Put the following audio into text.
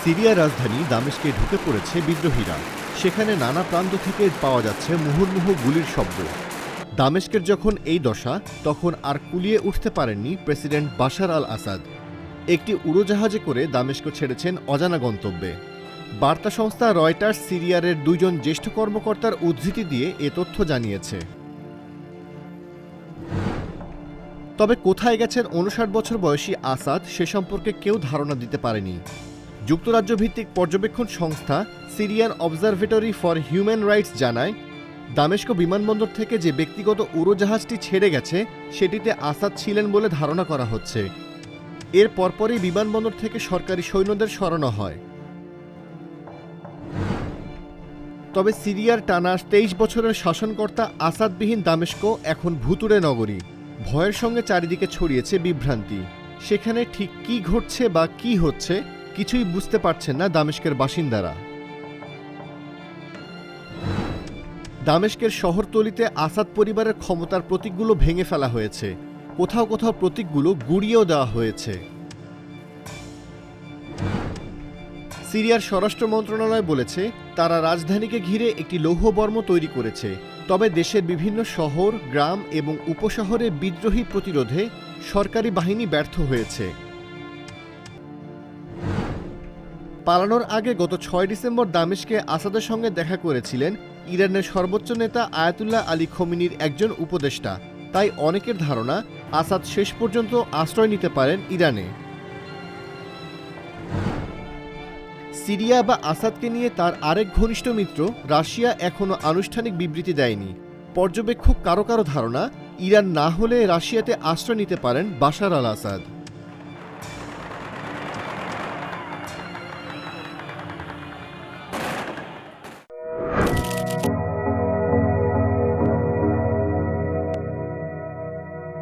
সিরিয়ার রাজধানী দামেস্কে ঢুকে পড়েছে বিদ্রোহীরা। সেখানে নানা প্রান্ত থেকে পাওয়া যাচ্ছে মুহুর্মুহু গুলির শব্দ। দামেস্কের যখন এই দশা, তখন আর কুলিয়ে উঠতে পারেননি প্রেসিডেন্ট বাশার আল আসাদ। একটি উড়োজাহাজে করে দামেস্ক ছেড়েছেন অজানা গন্তব্যে। বার্তা সংস্থা রয়টার্স সিরিয়ার 2জন জ্যেষ্ঠ কর্মকর্তার উদ্ধৃতি দিয়ে এ তথ্য জানিয়েছে। তবে কোথায় গেছেন 59 বছর বয়সী আসাদ, সে সম্পর্কে কেউ ধারণা দিতে পারেনি। যুক্তরাজ্য ভিত্তিক পর্যবেক্ষণ সংস্থা Syrian observatory for human rights জানায়, দামেস্ক বিমানবন্দর থেকে যে ব্যক্তিগত উড়োজাহাজটি ছেড়ে গেছে সেটিতে আসাদ ছিলেন বলে ধারণা করা হচ্ছে। এর পরপরই বিমানবন্দর থেকে সরকারি সৈন্যদের সরানো হয়। তবে সিরিয়ার টানা 23 বছরের শাসনকর্তা আসাদবিহীন দামেস্ক এখন ভুতুড়ে নগরী। ভয়ের সঙ্গে চারিদিকে ছড়িয়েছে বিভ্রান্তি। সেখানে ঠিক কি ঘটছে বা কি হচ্ছে কিছুই বুঝতে পারছেন না দামেস্কের বাসিন্দারা। দামেস্কের শহরতলিতে আসাদ পরিবারের ক্ষমতার প্রতীকগুলো ভেঙে ফেলা হয়েছে। কোথাও কোথাও প্রতীকগুলো গুঁড়িয়েও দেওয়া হয়েছে। সিরিয়ার স্বরাষ্ট্র মন্ত্রণালয় বলেছে, তারা রাজধানীকে ঘিরে একটি লৌহবর্ম তৈরি করেছে। তবে দেশের বিভিন্ন শহর, গ্রাম এবং উপশহরে বিদ্রোহী প্রতিরোধে সরকারি বাহিনী ব্যর্থ হয়েছে। পালানোর আগে গত 6 ডিসেম্বর দামেস্কে আসাদের সঙ্গে দেখা করেছিলেন ইরানের সর্বোচ্চ নেতা আয়াতুল্লাহ আলী খোমেনির একজন উপদেষ্টা। তাই অনেকের ধারণা আসাদ শেষ পর্যন্ত আশ্রয় নিতে পারেন ইরানে। সিরিয়া বা আসাদকে নিয়ে তার আরেক ঘনিষ্ঠ মিত্র রাশিয়া এখনও আনুষ্ঠানিক বিবৃতি দেয়নি। পর্যবেক্ষক কারো কারো ধারণা, ইরান না হলে রাশিয়াতে আশ্রয় নিতে পারেন বাশার আল আসাদ।